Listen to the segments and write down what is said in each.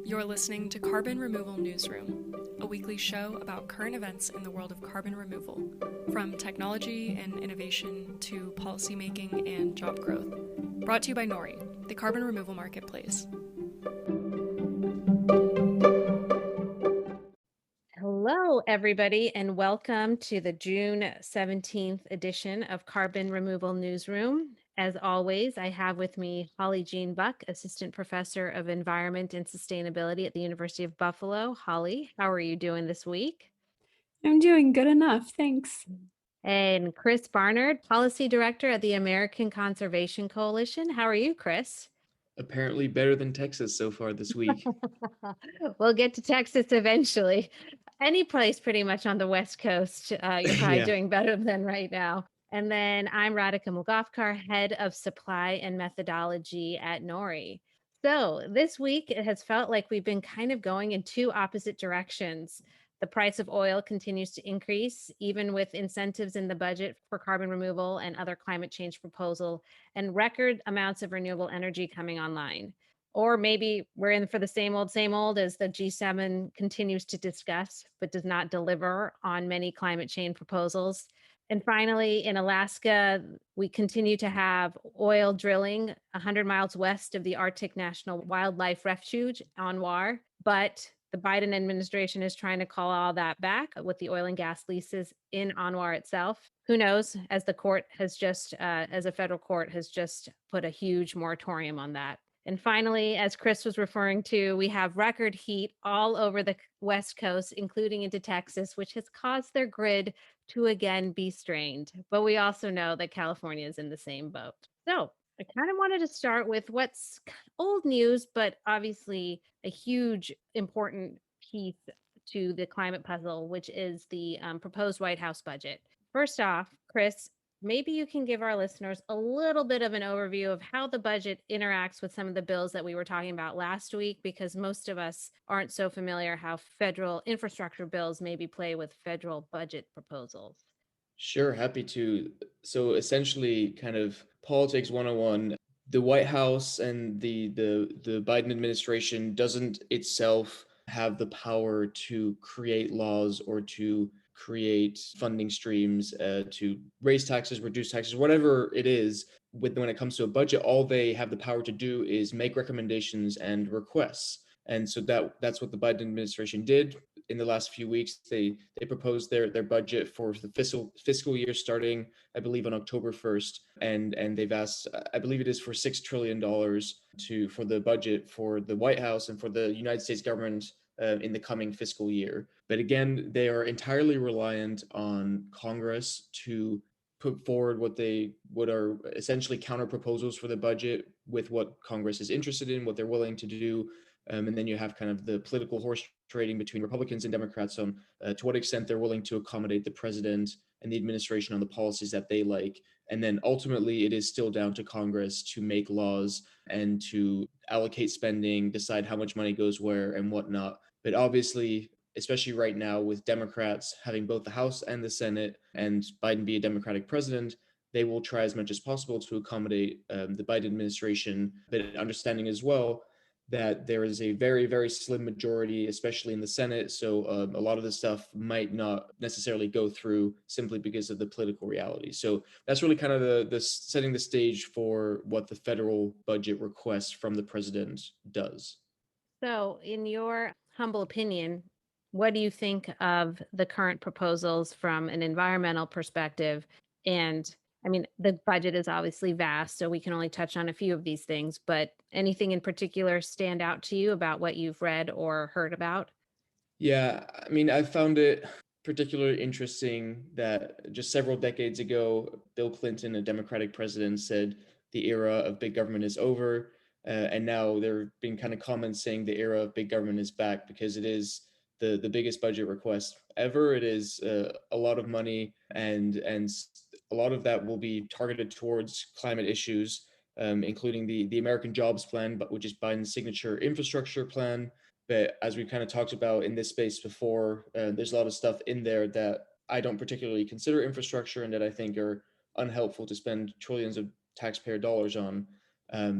You're listening to Carbon Removal Newsroom, a weekly show about current events in the world of carbon removal, from technology and innovation to policymaking and job growth. Brought to you by Nori, the carbon removal marketplace. Hello, everybody, and welcome to the June 17th edition of Carbon Removal Newsroom. As always, I have with me Holly Jean Buck, Assistant Professor of Environment and Sustainability at the University of Buffalo. Holly, how are you doing this week? I'm doing good enough, thanks. And Chris Barnard, Policy Director at the American Conservation Coalition. How are you, Chris? Apparently better than Texas so far this week. We'll get to Texas eventually. Any place pretty much on the West Coast, you're probably Yeah. doing better than right now. And then I'm Radhika Mulgafkar, Head of Supply and Methodology at Nori. So this week, it has felt like we've been kind of going in two opposite directions. The price of oil continues to increase, even with incentives in the budget for carbon removal and other climate change proposal, and record amounts of renewable energy coming online. Or maybe we're in for the same old as the G7 continues to discuss, but does not deliver on many climate change proposals. And finally, in Alaska, we continue to have oil drilling 100 miles west of the Arctic National Wildlife Refuge, ANWR. But the Biden administration is trying to call all that back with the oil and gas leases in ANWR itself. Who knows, as the court has just, as a federal court has just put a huge moratorium on that. And finally, as Chris was referring to, we have record heat all over the West Coast, including into Texas, which has caused their grid to again be strained. But we also know that California is in the same boat. So I kind of wanted to start with what's old news, but obviously a huge important piece to the climate puzzle, which is the proposed White House budget. First off, Chris, maybe you can give our listeners a little bit of an overview of how the budget interacts with some of the bills that we were talking about last week, because most of us aren't so familiar how federal infrastructure bills maybe play with federal budget proposals. Sure, happy to. So essentially kind of politics 101, the White House and the Biden administration doesn't itself have the power to create laws or to create funding streams, to raise taxes, reduce taxes, whatever it is. When it comes to a budget, all they have the power to do is make recommendations and requests. And so that's what the Biden administration did in the last few weeks. They proposed their budget for the fiscal year starting, I believe, on October 1st, and they've asked, I believe it is for $6 trillion for the budget for the White House and for the United States government in the coming fiscal year. But again, they are entirely reliant on Congress to put forward what are essentially counter proposals for the budget with what Congress is interested in, what they're willing to do. And then you have kind of the political horse trading between Republicans and Democrats on to what extent they're willing to accommodate the president and the administration on the policies that they like. And then ultimately, it is still down to Congress to make laws and to allocate spending, decide how much money goes where and whatnot. But obviously, especially right now with Democrats having both the House and the Senate and Biden be a Democratic president, they will try as much as possible to accommodate the Biden administration, but understanding as well that there is a very, very slim majority, especially in the Senate. So a lot of this stuff might not necessarily go through simply because of the political reality. So that's really kind of the setting the stage for what the federal budget request from the president does. So, in your humble opinion, what do you think of the current proposals from an environmental perspective? And I mean, the budget is obviously vast, so we can only touch on a few of these things, but anything in particular stand out to you about what you've read or heard about? Yeah, I mean, I found it particularly interesting that just several decades ago, Bill Clinton, a Democratic president, said the era of big government is over. And now there have been kind of comments saying the era of big government is back because it is the biggest budget request ever. It is a lot of money, and a lot of that will be targeted towards climate issues, including the American Jobs Plan, but which is Biden's signature infrastructure plan. But as we kind of talked about in this space before, there's a lot of stuff in there that I don't particularly consider infrastructure and that I think are unhelpful to spend trillions of taxpayer dollars on.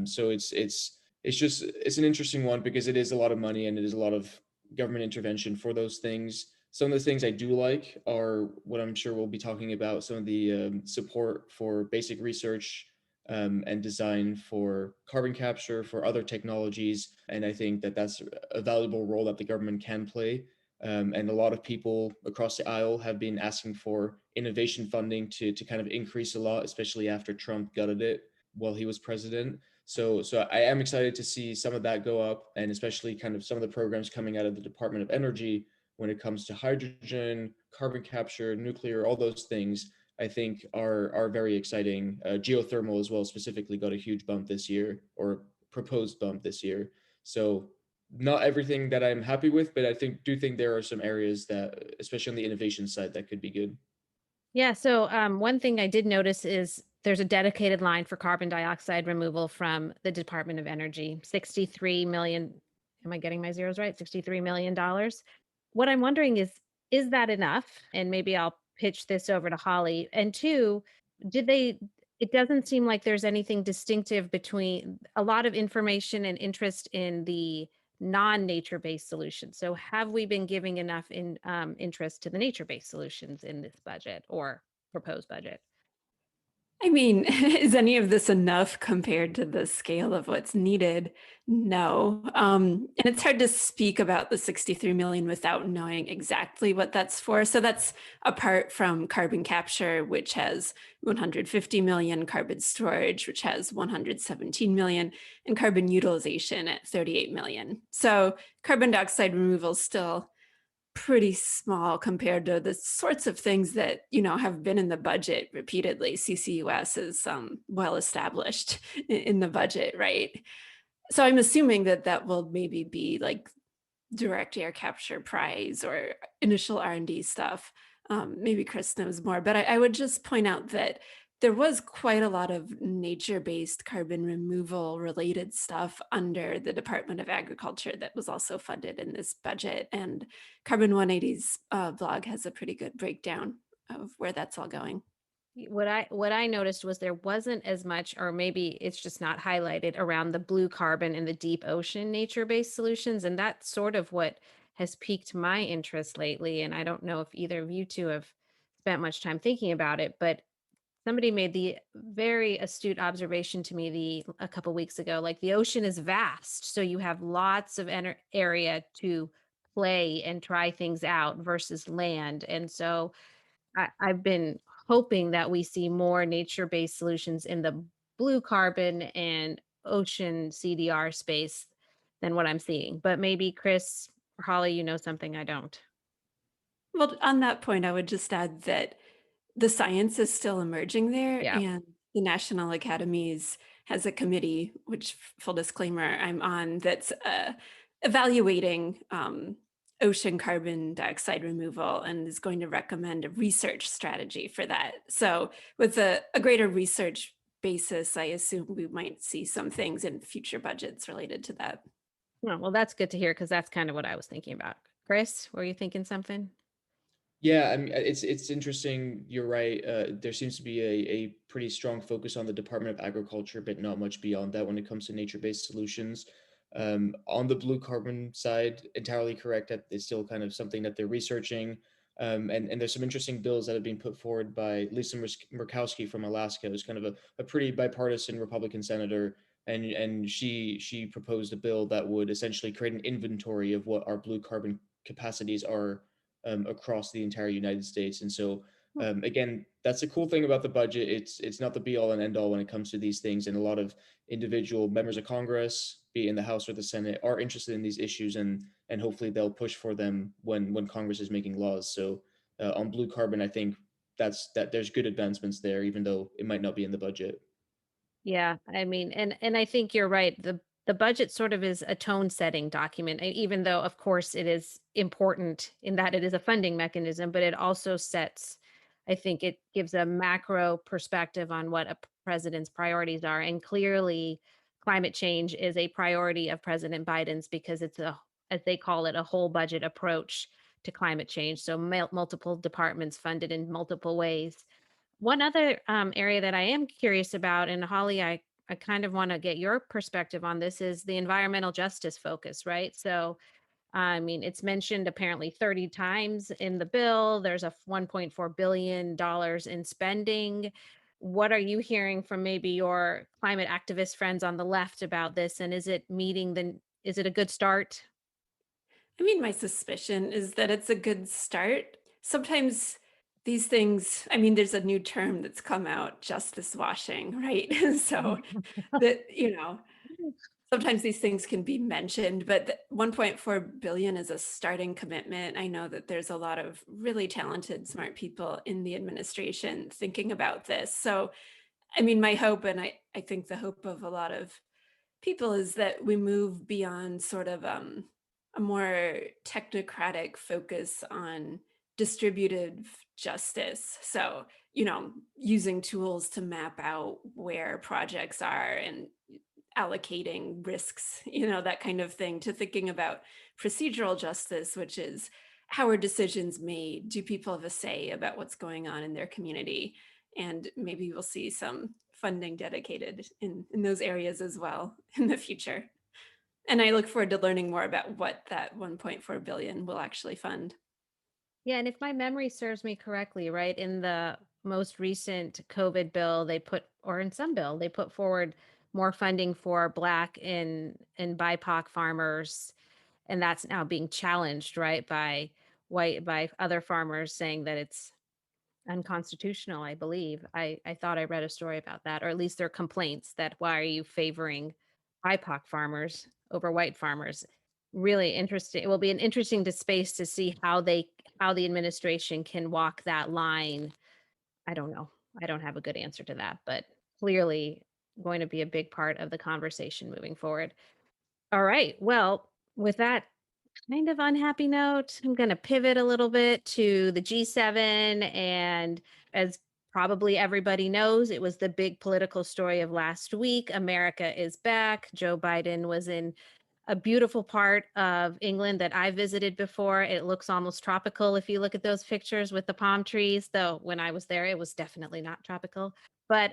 So it's it's an interesting one because it is a lot of money and it is a lot of government intervention for those things. Some of the things I do like are what I'm sure we'll be talking about, some of the support for basic research and design for carbon capture, for other technologies. And I think that that's a valuable role that the government can play. And a lot of people across the aisle have been asking for innovation funding to kind of increase a lot, especially after Trump gutted it while he was president. So I am excited to see some of that go up, and especially kind of some of the programs coming out of the Department of Energy when it comes to hydrogen, carbon capture, nuclear, all those things. I think are very exciting. Geothermal as well specifically got a huge bump this year, or proposed bump this year. So not everything that I'm happy with, but I think there are some areas that, especially on the innovation side, that could be good. Yeah, so one thing I did notice is there's a dedicated line for carbon dioxide removal from the Department of Energy, 63 million. Am I getting my zeros right? $63 million. What I'm wondering is that enough? And maybe I'll pitch this over to Holly. And two, did they, it doesn't seem like there's anything distinctive between a lot of information and interest in the non-nature based solutions. So have we been giving enough interest to the nature based solutions in this budget or proposed budget? I mean, is any of this enough compared to the scale of what's needed? No. And it's hard to speak about the 63 million without knowing exactly what that's for. So that's apart from carbon capture, which has 150 million, carbon storage, which has 117 million, and carbon utilization at 38 million. So carbon dioxide removal is still pretty small compared to the sorts of things that have been in the budget repeatedly. CCUS is well established in the budget, right? So I'm assuming that will maybe be like direct air capture prize or initial R&D stuff. Maybe Chris knows more, but I would just point out that there was quite a lot of nature-based carbon removal related stuff under the Department of Agriculture that was also funded in this budget. And Carbon 180's blog has a pretty good breakdown of where that's all going. What I noticed was there wasn't as much, or maybe it's just not highlighted, around the blue carbon and the deep ocean nature-based solutions. And that's sort of what has piqued my interest lately. And I don't know if either of you two have spent much time thinking about it, but somebody made the very astute observation to me a couple weeks ago, like the ocean is vast, so you have lots of area to play and try things out versus land. And so I've been hoping that we see more nature-based solutions in the blue carbon and ocean CDR space than what I'm seeing. But maybe Chris or Holly, you know something I don't. Well, on that point, I would just add that the science is still emerging there, Yeah. and the National Academies has a committee, which, full disclaimer, I'm on, that's evaluating ocean carbon dioxide removal and is going to recommend a research strategy for that. So with a greater research basis, I assume we might see some things in future budgets related to that. Well, that's good to hear, because that's kind of what I was thinking about. Chris, were you thinking something? Yeah, I mean, it's interesting. You're right. There seems to be a pretty strong focus on the Department of Agriculture, but not much beyond that when it comes to nature-based solutions. On the blue carbon side, entirely correct that it's still kind of something that they're researching. And there's some interesting bills that have been put forward by Lisa Murkowski from Alaska, who's kind of a pretty bipartisan Republican senator. And she proposed a bill that would essentially create an inventory of what our blue carbon capacities are across the entire United States. And so, again, that's the cool thing about the budget. It's not the be all and end all when it comes to these things. And a lot of individual members of Congress, be it in the House or the Senate, are interested in these issues, and hopefully they'll push for them when Congress is making laws. So on blue carbon, I think that there's good advancements there, even though it might not be in the budget. Yeah, I mean, and I think you're right. The budget sort of is a tone setting document, even though of course it is important in that it is a funding mechanism, but it also sets, I think it gives a macro perspective on what a president's priorities are. And clearly climate change is a priority of President Biden's, because it's as they call it, a whole budget approach to climate change. So multiple departments funded in multiple ways. One other area that I am curious about, and Holly, I kind of want to get your perspective on this is the environmental justice focus, right? So, I mean, it's mentioned apparently 30 times in the bill. There's a $1.4 billion in spending. What are you hearing from maybe your climate activist friends on the left about this? And is it a good start? I mean, my suspicion is that it's a good start. Sometimes these things, I mean, there's a new term that's come out, justice washing, right? So that, sometimes these things can be mentioned, but 1.4 billion is a starting commitment. I know that there's a lot of really talented, smart people in the administration thinking about this. So, I mean, my hope, and I think the hope of a lot of people, is that we move beyond sort of a more technocratic focus on distributive justice. So, using tools to map out where projects are and allocating risks, that kind of thing, to thinking about procedural justice, which is how are decisions made? Do people have a say about what's going on in their community? And maybe we'll see some funding dedicated in those areas as well in the future. And I look forward to learning more about what that 1.4 billion will actually fund. Yeah, and if my memory serves me correctly, right, in the most recent COVID bill, or in some bill, they put forward more funding for Black and BIPOC farmers, and that's now being challenged, right, by other farmers saying that it's unconstitutional, I believe. I thought I read a story about that, or at least there are complaints that why are you favoring BIPOC farmers over white farmers? Really interesting. It will be an interesting to space to see how the administration can walk that line. I don't know. I don't have a good answer to that, but clearly going to be a big part of the conversation moving forward. All right. Well, with that kind of unhappy note, I'm going to pivot a little bit to the G7. And as probably everybody knows, it was the big political story of last week. America is back. Joe Biden was in a beautiful part of England that I visited before. It looks almost tropical if you look at those pictures with the palm trees, though when I was there, it was definitely not tropical. But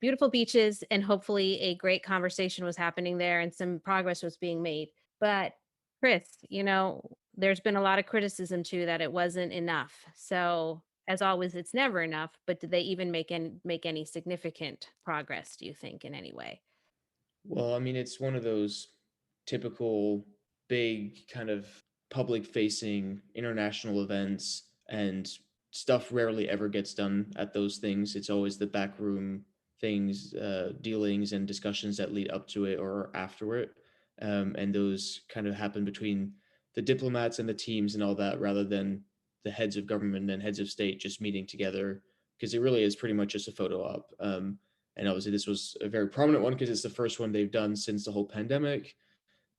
beautiful beaches, and hopefully a great conversation was happening there and some progress was being made. But Chris, there's been a lot of criticism too that it wasn't enough. So as always, it's never enough. But did they even make any significant progress, do you think, in any way? Well, I mean, it's one of those typical big kind of public facing international events, and stuff rarely ever gets done at those things. It's always the backroom things, dealings, and discussions that lead up to it or after it. And those kind of happen between the diplomats and the teams and all that, rather than the heads of government and heads of state just meeting together, because it really is pretty much just a photo op. And obviously, this was a very prominent one because it's the first one they've done since the whole pandemic.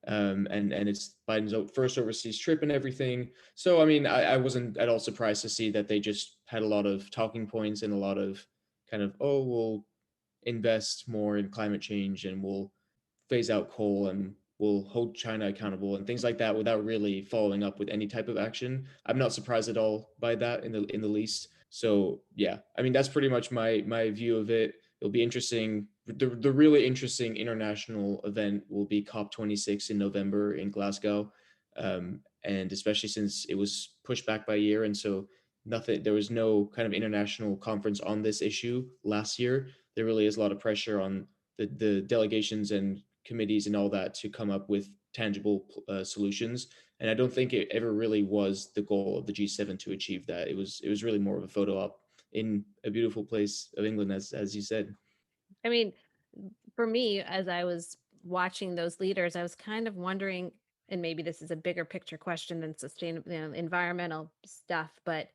And it's Biden's first overseas trip and everything. So I mean, I wasn't at all surprised to see that they just had a lot of talking points and a lot of kind of, oh, we'll invest more in climate change and we'll phase out coal and we'll hold China accountable and things like that, without really following up with any type of action. I'm not surprised at all by that in the least. So yeah, I mean, that's pretty much my view of it. It'll be interesting. The really interesting international event will be COP26 in November in Glasgow, and especially since it was pushed back by a year, and so there was no kind of international conference on this issue last year. There really is a lot of pressure on the delegations and committees and all that to come up with tangible solutions. And I don't think it ever really was the goal of the G7 to achieve that. It was really more of a photo op in a beautiful place of England, as you said. I mean, for me, as I was watching those leaders, I was kind of wondering, and maybe this is a bigger picture question than sustainable, environmental stuff, but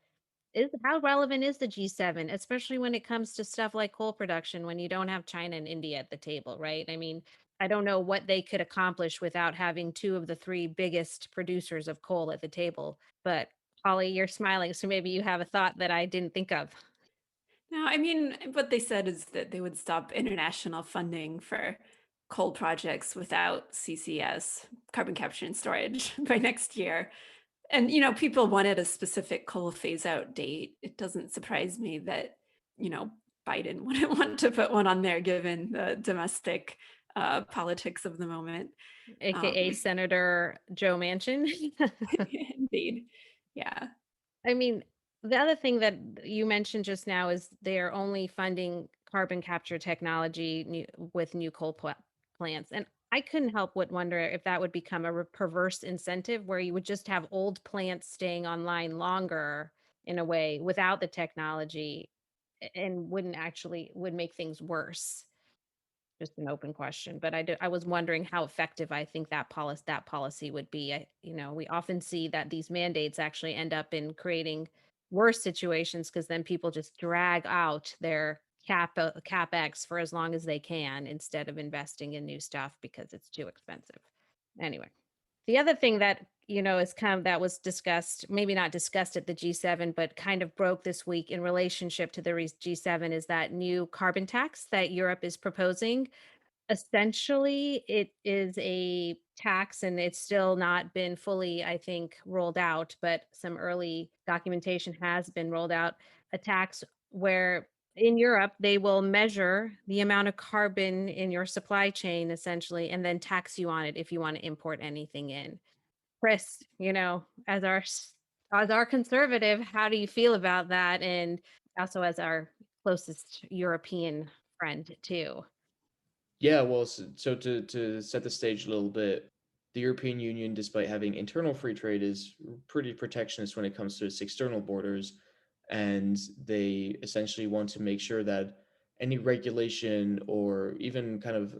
how relevant is the G7, especially when it comes to stuff like coal production, when you don't have China and India at the table, right? I mean, I don't know what they could accomplish without having two of the three biggest producers of coal at the table. But Holly, you're smiling, so maybe you have a thought that I didn't think of. No, I mean, what they said is that they would stop international funding for coal projects without CCS, carbon capture and storage, by next year. And, people wanted a specific coal phase out date. It doesn't surprise me that, Biden wouldn't want to put one on there given the domestic politics of the moment. AKA Senator Joe Manchin. Indeed. Yeah. I mean, the other thing that you mentioned just now is they're only funding carbon capture technology with new plants. And I couldn't help but wonder if that would become a perverse incentive where you would just have old plants staying online longer in a way without the technology and would make things worse. Just an open question, but I was wondering how effective I think that policy would be. We often see that these mandates actually end up in creating worse situations because then people just drag out their capex for as long as they can instead of investing in new stuff because it's too expensive. Anyway, the other thing that is kind of that was discussed, maybe not discussed at the G7, but kind of broke this week in relationship to the G7 is that new carbon tax that Europe is proposing. Essentially, it is a tax and it's still not been fully, I think, rolled out, but some early documentation has been rolled out. A tax where in Europe, they will measure the amount of carbon in your supply chain essentially, and then tax you on it if you want to import anything in. Chris, as our conservative, how do you feel about that? And also as our closest European friend too. Yeah, well, so to set the stage a little bit, the European Union, despite having internal free trade, is pretty protectionist when it comes to its external borders, and they essentially want to make sure that any regulation or even kind of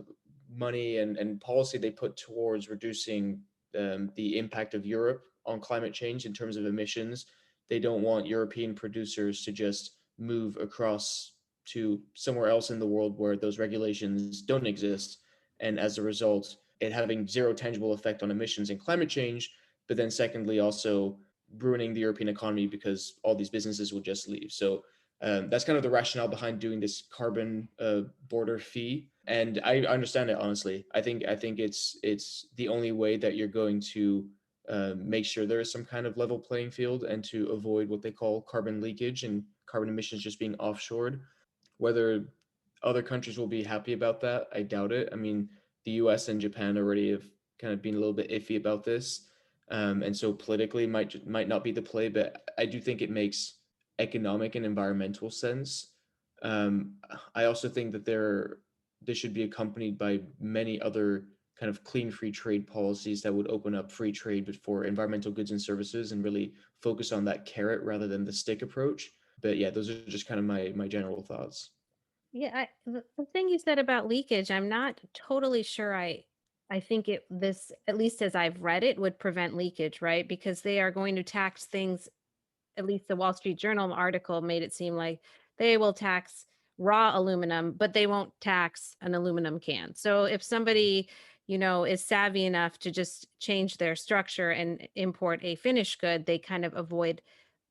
money and policy they put towards reducing the impact of Europe on climate change in terms of emissions, they don't want European producers to just move across to somewhere else in the world where those regulations don't exist. And as a result, it having zero tangible effect on emissions and climate change, but then secondly, also ruining the European economy because all these businesses will just leave. So that's kind of the rationale behind doing this carbon border fee. And I understand it honestly. I think it's the only way that you're going to make sure there is some kind of level playing field and to avoid what they call carbon leakage and carbon emissions just being offshored. Whether other countries will be happy about that, I doubt it. I mean, the US and Japan already have kind of been a little bit iffy about this. And so politically might not be the play, but I do think it makes economic and environmental sense. Um, I also think that this should be accompanied by many other kind of clean free trade policies that would open up free trade but for environmental goods and services and really focus on that carrot rather than the stick approach. But yeah, those are just kind of my general thoughts. Yeah, the thing you said about leakage, I'm not totally sure I think this, at least as I've read it, would prevent leakage, right? Because they are going to tax things, at least the Wall Street Journal article made it seem like they will tax raw aluminum, but they won't tax an aluminum can. So if somebody, is savvy enough to just change their structure and import a finished good, they kind of avoid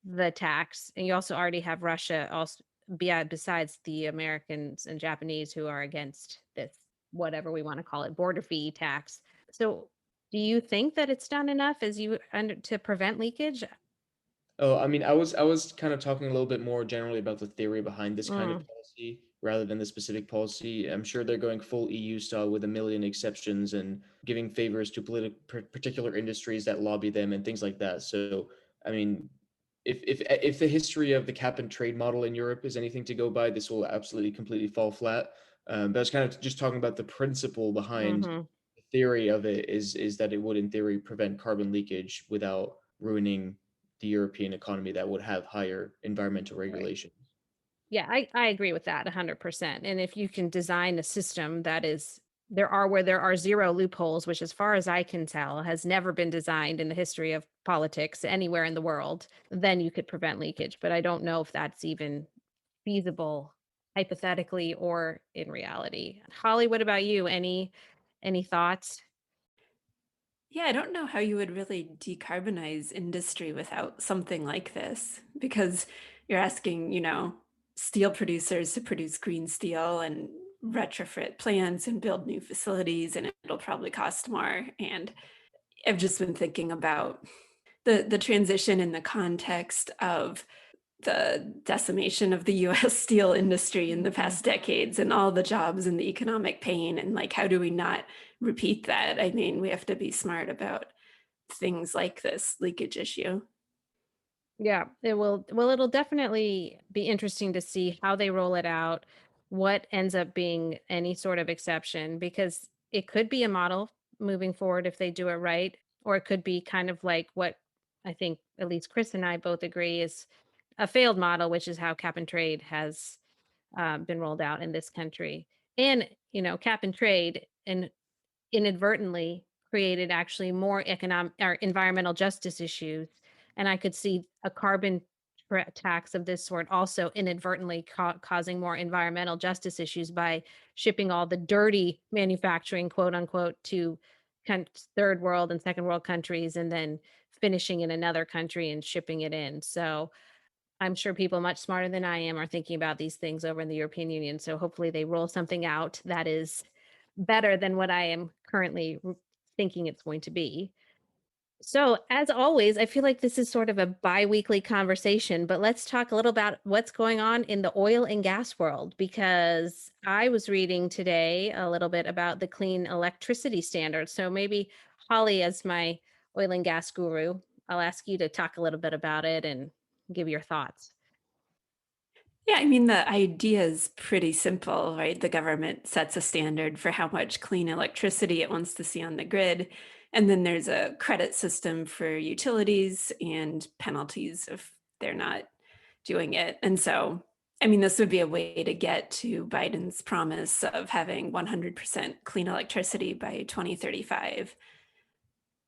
the tax. And you also already have Russia also besides the Americans and Japanese who are against this, whatever we want to call it, border fee tax. So do you think that it's done enough to prevent leakage? Oh, I mean, I was kind of talking a little bit more generally about the theory behind this kind of Mm, policy rather than the specific policy. I'm sure they're going full EU style with a million exceptions and giving favors to particular industries that lobby them and things like that. So, I mean, if the history of the cap and trade model in Europe is anything to go by, this will absolutely completely fall flat. But I was kind of just talking about the principle behind hmm the theory of it is that it would in theory prevent carbon leakage without ruining the European economy that would have higher environmental Right. regulations. Yeah, I agree with that 100%. And if you can design a system that is where there are zero loopholes, which as far as I can tell has never been designed in the history of politics anywhere in the world, then you could prevent leakage. But I don't know if that's even feasible hypothetically or in reality. Holly, what about you? Any thoughts? Yeah, I don't know how you would really decarbonize industry without something like this because you're asking, steel producers to produce green steel and retrofit plants and build new facilities, and it'll probably cost more. And I've just been thinking about the transition in the context of the decimation of the US steel industry in the past decades and all the jobs and the economic pain. And like, how do we not repeat that? I mean, we have to be smart about things like this leakage issue. Yeah, it will. Well, it'll definitely be interesting to see how they roll it out, what ends up being any sort of exception, because it could be a model moving forward if they do it right, or it could be kind of like what I think at least Chris and I both agree is a failed model, which is how cap and trade has been rolled out in this country. And, cap and trade and inadvertently created actually more economic or environmental justice issues. And I could see a carbon tax of this sort also inadvertently causing more environmental justice issues by shipping all the dirty manufacturing, quote unquote, to third world and second world countries and then finishing in another country and shipping it in. So I'm sure people much smarter than I am are thinking about these things over in the European Union. So hopefully they roll something out that is better than what I am currently thinking it's going to be. So, as always, I feel like this is sort of a bi-weekly conversation, but let's talk a little about what's going on in the oil and gas world, because I was reading today a little bit about the clean electricity standard. So maybe Holly, as my oil and gas guru, I'll ask you to talk a little bit about it and give your thoughts. Yeah, I mean, the idea is pretty simple, right? The government sets a standard for how much clean electricity it wants to see on the grid. And then there's a credit system for utilities and penalties if they're not doing it. And so, I mean, this would be a way to get to Biden's promise of having 100% clean electricity by 2035.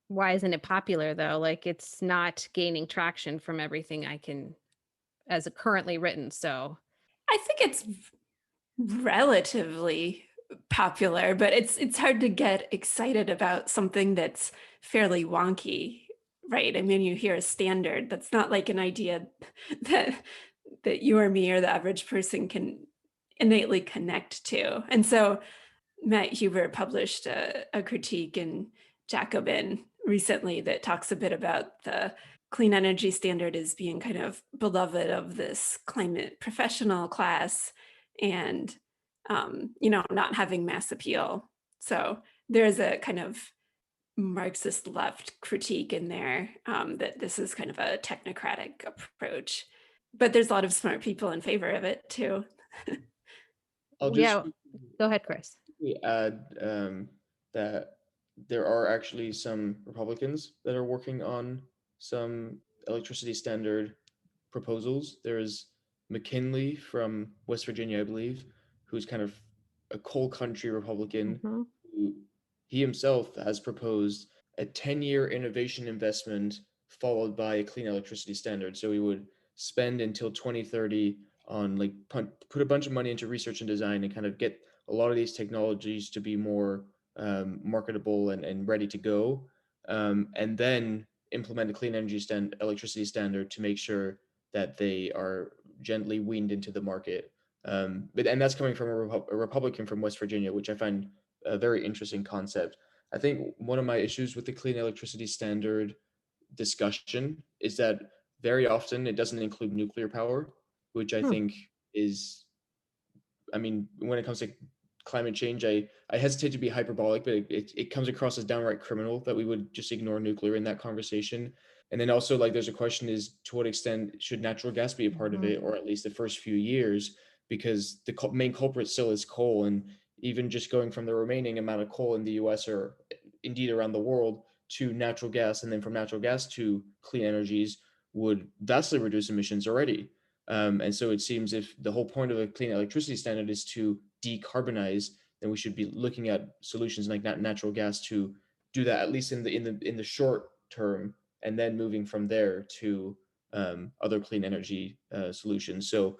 Why isn't it popular though? Like it's not gaining traction from everything I can as a currently written. So I think it's relatively popular, but it's hard to get excited about something that's fairly wonky, right? I mean, you hear a standard that's not like an idea that you or me or the average person can innately connect to. And so Matt Huber published a critique in Jacobin recently that talks a bit about the clean energy standard as being kind of beloved of this climate professional class and, not having mass appeal. So there's a kind of Marxist left critique in there that this is kind of a technocratic approach. But there's a lot of smart people in favor of it too. I'll just yeah, go ahead, Chris. add that there are actually some Republicans that are working on some electricity standard proposals. There's McKinley from West Virginia, I believe, who's kind of a coal country Republican. Mm-hmm. Who he himself has proposed a 10-year innovation investment followed by a clean electricity standard. So he would spend until 2030 on like put a bunch of money into research and design and kind of get a lot of these technologies to be more marketable and ready to go, and then implement a clean energy electricity standard to make sure that they are gently weaned into the market. And that's coming from a Republican from West Virginia, which I find a very interesting concept. I think one of my issues with the clean electricity standard discussion is that very often it doesn't include nuclear power, which I think is, I mean, when it comes to climate change, I hesitate to be hyperbolic, but it comes across as downright criminal that we would just ignore nuclear in that conversation. And then also, like, there's a question is to what extent should natural gas be a part of it, or at least the first few years, because the main culprit still is coal. And even just going from the remaining amount of coal in the US or indeed around the world to natural gas, and then from natural gas to clean energies would vastly reduce emissions already. And so it seems if the whole point of a clean electricity standard is to decarbonize, then we should be looking at solutions like natural gas to do that at least in the short term, and then moving from there to other clean energy solutions. So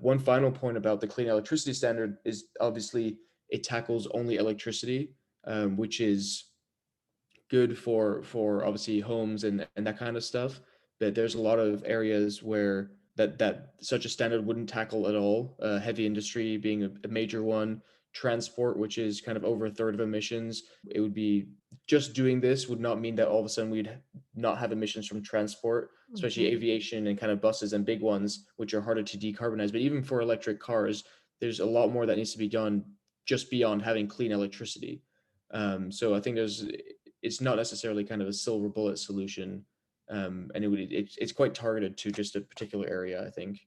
one final point about the clean electricity standard is obviously it tackles only electricity, which is good for obviously homes and that kind of stuff. But there's a lot of areas where that such a standard wouldn't tackle at all. Heavy industry being a major one, transport, which is kind of over a third of emissions. It would be just doing this would not mean that all of a sudden we'd not have emissions from transport, especially aviation and kind of buses and big ones, which are harder to decarbonize. But even for electric cars, there's a lot more that needs to be done just beyond having clean electricity. So I think it's not necessarily kind of a silver bullet solution, and it's quite targeted to just a particular area, I think.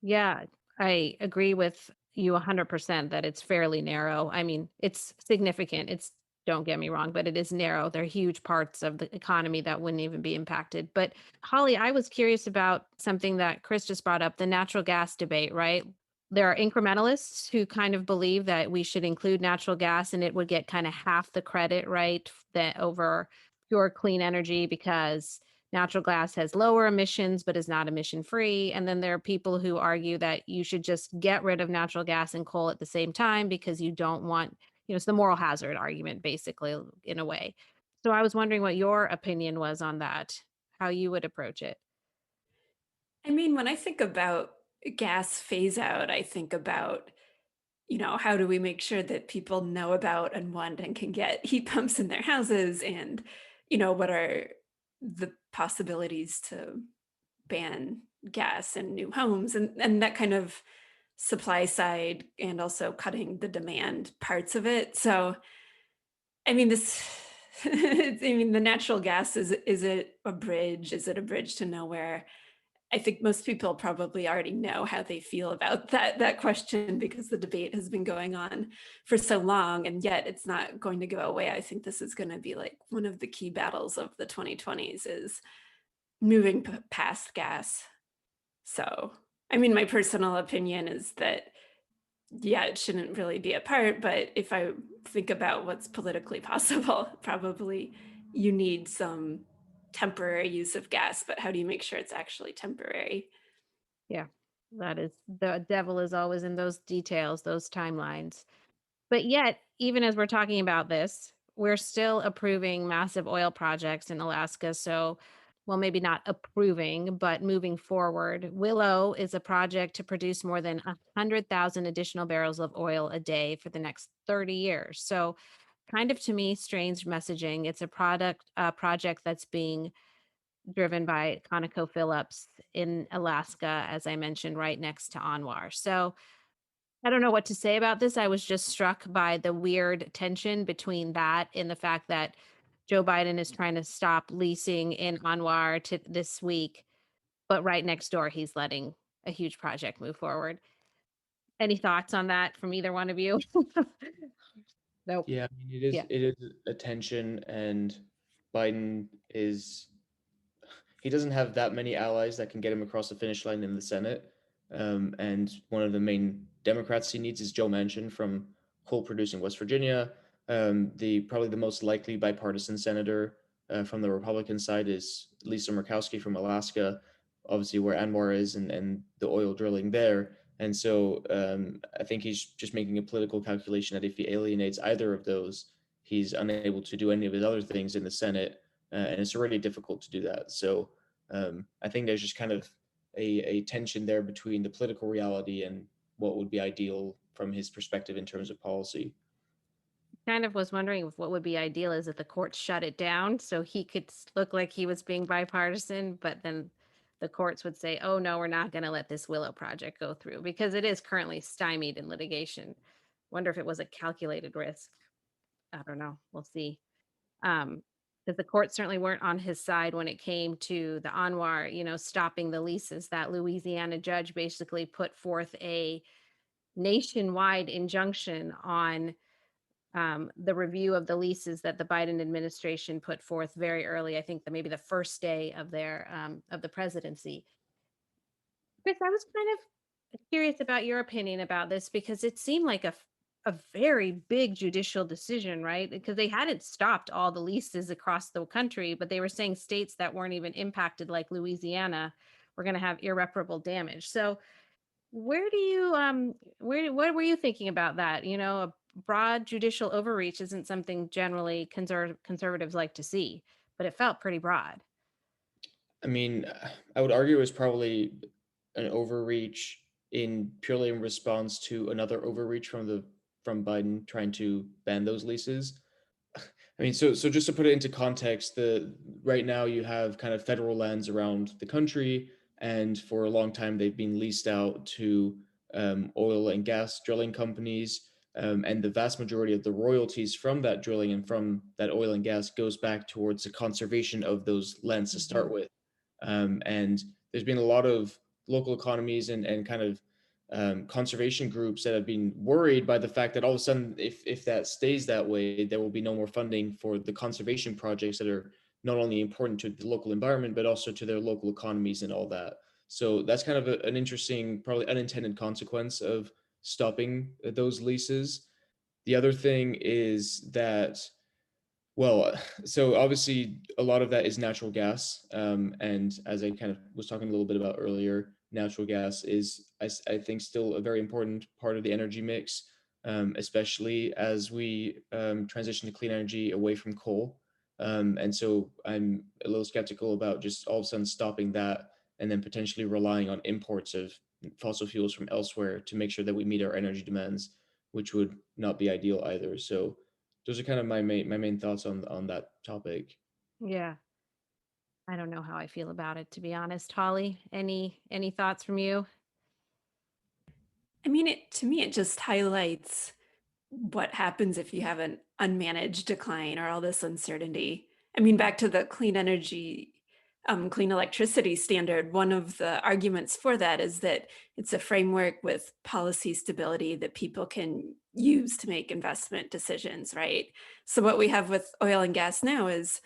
Yeah, I agree with you 100% that it's fairly narrow. I mean, it's significant. It's, don't get me wrong, but it is narrow. There are huge parts of the economy that wouldn't even be impacted. But Holly, I was curious about something that Chris just brought up, the natural gas debate, right? There are incrementalists who kind of believe that we should include natural gas and it would get kind of half the credit, right? That over pure clean energy because natural gas has lower emissions but is not emission free. And then there are people who argue that you should just get rid of natural gas and coal at the same time because you don't want, it's the moral hazard argument, basically, in a way. So I was wondering what your opinion was on that, how you would approach it. I mean, when I think about gas phase out, I think about, how do we make sure that people know about and want and can get heat pumps in their houses? And, what are the possibilities to ban gas in new homes and that kind of supply side and also cutting the demand parts of it. So, I mean, the natural gas is it a bridge? Is it a bridge to nowhere? I think most people probably already know how they feel about that question because the debate has been going on for so long, and yet it's not going to go away. I think this is going to be like one of the key battles of the 2020s is moving past gas. So, I mean, my personal opinion is that, yeah, it shouldn't really be a part, but if I think about what's politically possible, probably you need some temporary use of gas, but how do you make sure it's actually temporary? Yeah, that is, the devil is always in those details, those timelines. But yet, even as we're talking about this, we're still approving massive oil projects in Alaska. So, well, maybe not approving, but moving forward. Willow is a project to produce more than 100,000 additional barrels of oil a day for the next 30 years. So, kind of to me, strange messaging. It's a project that's being driven by ConocoPhillips in Alaska, as I mentioned, right next to Anwar. So, I don't know what to say about this. I was just struck by the weird tension between that and the fact that Joe Biden is trying to stop leasing in Anwar to this week, but right next door he's letting a huge project move forward. Any thoughts on that from either one of you? Nope. Yeah, I mean, Yeah. it is a tension, and Biden is he doesn't have that many allies that can get him across the finish line in the Senate. And one of the main Democrats he needs is Joe Manchin from coal-producing West Virginia. The probably the most likely bipartisan senator from the Republican side is Lisa Murkowski from Alaska, obviously where Anwar is and the oil drilling there. And so I think he's just making a political calculation that if he alienates either of those, he's unable to do any of his other things in the Senate, and it's already difficult to do that. So I think there's just kind of a tension there between the political reality and what would be ideal from his perspective in terms of policy. Kind of was wondering if what would be ideal is if the courts shut it down so he could look like he was being bipartisan, but then the courts would say, oh, no, we're not going to let this Willow project go through because it is currently stymied in litigation. Wonder if it was a calculated risk. I don't know. We'll see. Because the courts certainly weren't on his side when it came to the Anwar, stopping the leases. That Louisiana judge basically put forth a nationwide injunction on the review of the leases that the Biden administration put forth very early. I think maybe the first day of of the presidency. Chris, I was kind of curious about your opinion about this because it seemed like a very big judicial decision, right? Because they hadn't stopped all the leases across the country, but they were saying states that weren't even impacted, like Louisiana, were going to have irreparable damage. So, where do you what were you thinking about that? A broad judicial overreach isn't something generally conservatives like to see, but it felt pretty broad. I mean, I would argue it's probably an overreach in purely in response to another overreach from Biden trying to ban those leases. I mean, so just to put it into context, the right now you have kind of federal lands around the country, and for a long time they've been leased out to oil and gas drilling companies, and the vast majority of the royalties from that drilling and from that oil and gas goes back towards the conservation of those lands to start with. And there's been a lot of local economies and kind of conservation groups that have been worried by the fact that all of a sudden, if that stays that way, there will be no more funding for the conservation projects that are not only important to the local environment, but also to their local economies and all that. So that's kind of an interesting, probably unintended consequence of stopping those leases. The other thing is that, well, so obviously a lot of that is natural gas. And as I kind of was talking a little bit about earlier, natural gas is, I think, still a very important part of the energy mix, especially as we transition to clean energy away from coal. And so I'm a little skeptical about just all of a sudden stopping that and then potentially relying on imports of fossil fuels from elsewhere to make sure that we meet our energy demands, which would not be ideal either. So those are kind of my main thoughts on that topic. Yeah. I don't know how I feel about it, to be honest. Holly, any thoughts from you? I mean, to me, it just highlights what happens if you have an unmanaged decline or all this uncertainty. I mean, back to the clean energy, clean electricity standard, one of the arguments for that is that it's a framework with policy stability that people can use to make investment decisions, right? So what we have with oil and gas now is,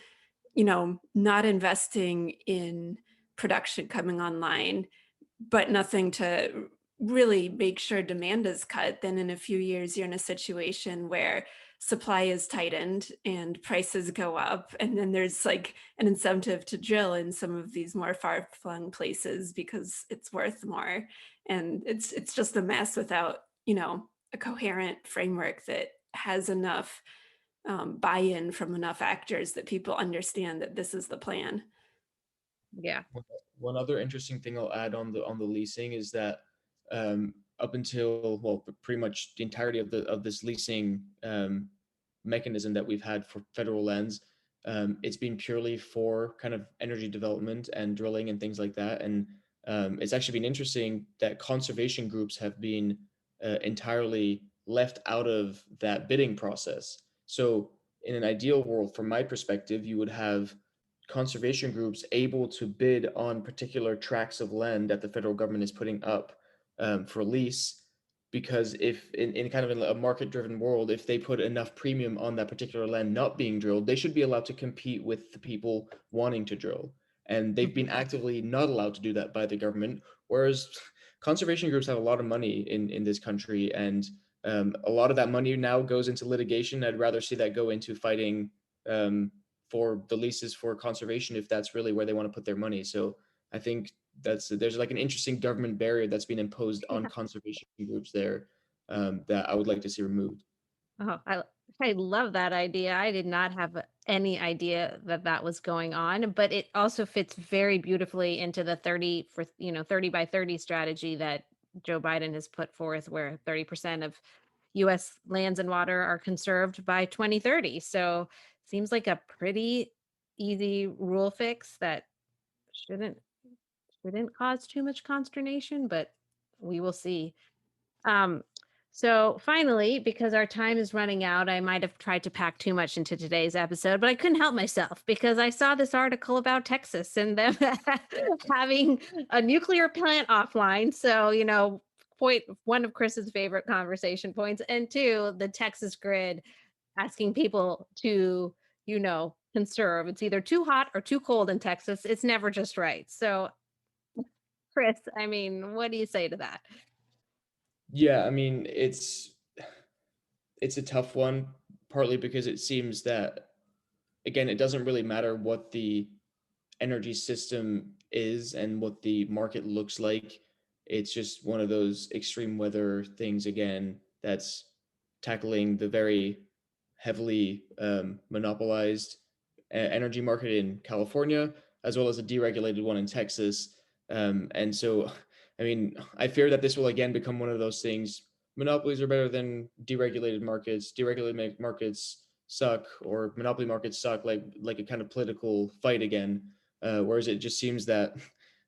not investing in production coming online, but nothing to really make sure demand is cut. Then in a few years, you're in a situation where supply is tightened and prices go up. And then there's like an incentive to drill in some of these more far-flung places because it's worth more. And it's just a mess without, a coherent framework that has enough buy-in from enough actors that people understand that this is the plan. Yeah. One other interesting thing I'll add on the leasing is that up until, well, pretty much the entirety of this leasing mechanism that we've had for federal lands, it's been purely for kind of energy development and drilling and things like that. And it's actually been interesting that conservation groups have been entirely left out of that bidding process. So in an ideal world, from my perspective, you would have conservation groups able to bid on particular tracts of land that the federal government is putting up for lease. Because if in kind of a market driven world, if they put enough premium on that particular land not being drilled, they should be allowed to compete with the people wanting to drill. And they've been actively not allowed to do that by the government. Whereas conservation groups have a lot of money in this country, and a lot of that money now goes into litigation. I'd rather see that go into fighting for the leases for conservation if that's really where they want to put their money. So I think there's like an interesting government barrier that's been imposed on conservation groups there, that I would like to see removed. Oh, I love that idea. I did not have any idea that that was going on, but it also fits very beautifully into the 30 by 30 strategy that Joe Biden has put forth, where 30% of US lands and water are conserved by 2030. So seems like a pretty easy rule fix that shouldn't shouldn't cause too much consternation, but we will see. Um, so finally, because our time is running out, I might have tried to pack too much into today's episode, but I couldn't help myself because I saw this article about Texas and them having a nuclear plant offline. So, point one of Chris's favorite conversation points, and two, the Texas grid asking people to, conserve. It's either too hot or too cold in Texas. It's never just right. So, Chris, I mean, what do you say to that? Yeah, I mean, it's a tough one, partly because it seems that, again, it doesn't really matter what the energy system is and what the market looks like. It's just one of those extreme weather things again that's tackling the very heavily monopolized energy market in California, as well as a deregulated one in Texas. And so, I mean, I fear that this will again become one of those things. Monopolies are better than deregulated markets. Deregulated markets suck or monopoly markets suck, like a kind of political fight again. Whereas it just seems that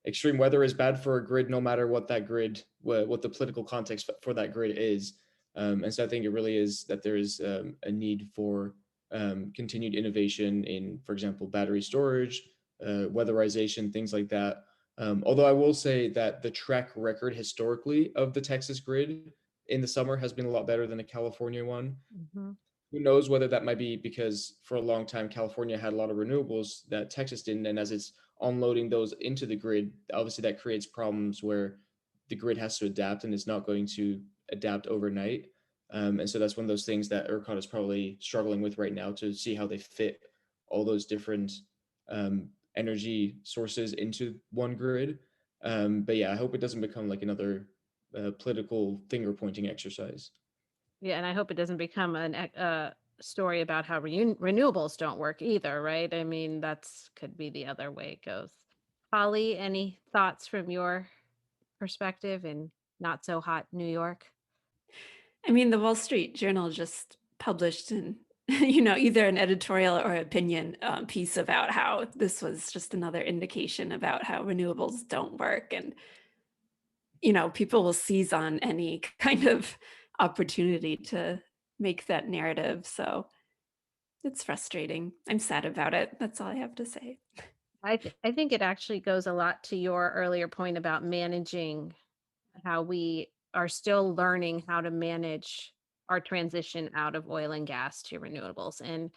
extreme weather is bad for a grid, no matter what that grid, what the political context for that grid is. And so I think it really is that there is a need for continued innovation in, for example, battery storage, weatherization, things like that. Although I will say that the track record historically of the Texas grid in the summer has been a lot better than the California one. Mm-hmm. Who knows whether that might be because for a long time California had a lot of renewables that Texas didn't, and as it's unloading those into the grid, obviously that creates problems where the grid has to adapt and it's not going to adapt overnight. And so that's one of those things that ERCOT is probably struggling with right now to see how they fit all those different energy sources into one grid. But yeah, I hope it doesn't become like another political finger pointing exercise. Yeah, and I hope it doesn't become a story about how renewables don't work either, right? I mean, that's could be the other way it goes. Holly, any thoughts from your perspective in not so hot New York? I mean, the Wall Street Journal just published an, either an editorial or opinion piece about how this was just another indication about how renewables don't work. And, people will seize on any kind of opportunity to make that narrative. So it's frustrating. I'm sad about it. That's all I have to say. I think it actually goes a lot to your earlier point about managing, how we are still learning how to manage our transition out of oil and gas to renewables, and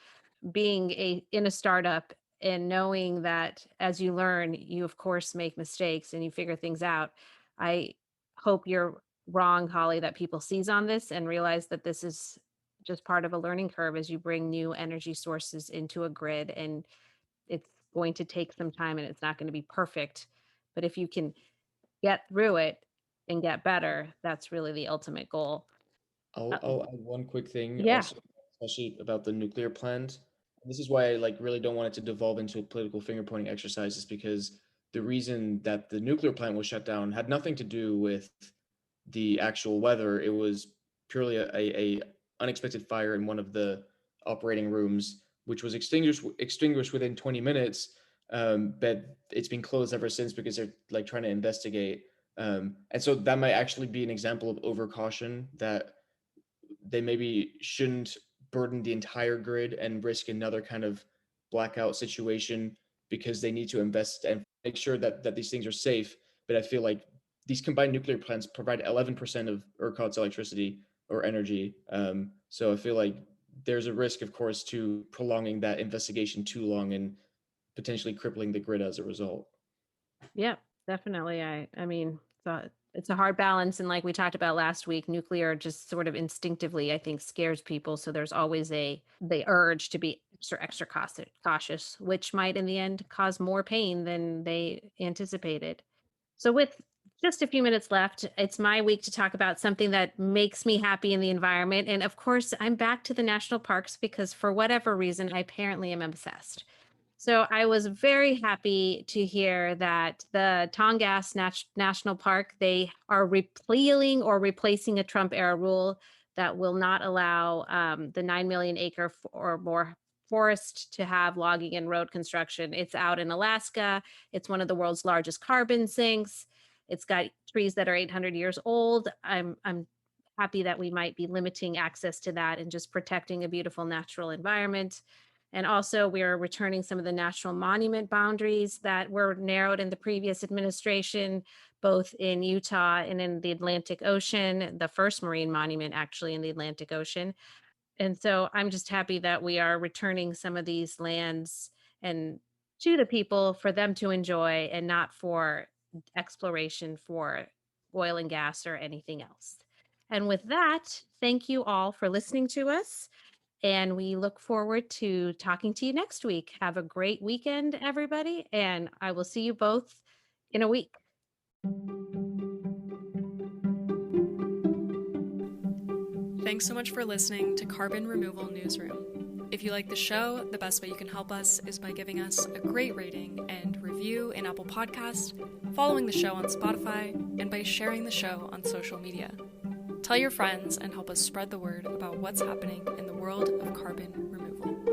being in a startup and knowing that as you learn, you of course make mistakes and you figure things out. I hope you're wrong, Holly, that people seize on this and realize that this is just part of a learning curve as you bring new energy sources into a grid, and it's going to take some time and it's not going to be perfect. But if you can get through it and get better, that's really the ultimate goal. I'll add one quick thing Yeah. also, especially about the nuclear plant. This is why I really don't want it to devolve into a political finger pointing exercise, is because the reason that the nuclear plant was shut down had nothing to do with the actual weather. It was purely a unexpected fire in one of the operating rooms, which was extinguished within 20 minutes. But it's been closed ever since because they're trying to investigate. And so that might actually be an example of overcaution, that they maybe shouldn't burden the entire grid and risk another kind of blackout situation because they need to invest and make sure that these things are safe. But I feel like these combined nuclear plants provide 11% of ERCOT's electricity or energy. So I feel like there's a risk, of course, to prolonging that investigation too long and potentially crippling the grid as a result. Yeah, definitely. I mean, it's a hard balance. And like we talked about last week, nuclear just sort of instinctively, I think, scares people. So there's always the urge to be extra cautious, which might in the end cause more pain than they anticipated. So with just a few minutes left, it's my week to talk about something that makes me happy in the environment. And of course, I'm back to the national parks because for whatever reason, I apparently am obsessed. So I was very happy to hear that the Tongass National Park, they are repealing or replacing a Trump era rule that will not allow the 9 million acre or more forest to have logging and road construction. It's out in Alaska. It's one of the world's largest carbon sinks. It's got trees that are 800 years old. I'm happy that we might be limiting access to that and just protecting a beautiful natural environment. And also, we're returning some of the national monument boundaries that were narrowed in the previous administration, both in Utah and in the Atlantic Ocean, the first marine monument actually in the Atlantic Ocean. And so I'm just happy that we are returning some of these lands and to the people for them to enjoy and not for exploration for oil and gas or anything else. And with that, thank you all for listening to us. And we look forward to talking to you next week. Have a great weekend, everybody. And I will see you both in a week. Thanks so much for listening to Carbon Removal Newsroom. If you like the show, the best way you can help us is by giving us a great rating and review in Apple Podcasts, following the show on Spotify, and by sharing the show on social media. Tell your friends and help us spread the word about what's happening in the world of carbon removal.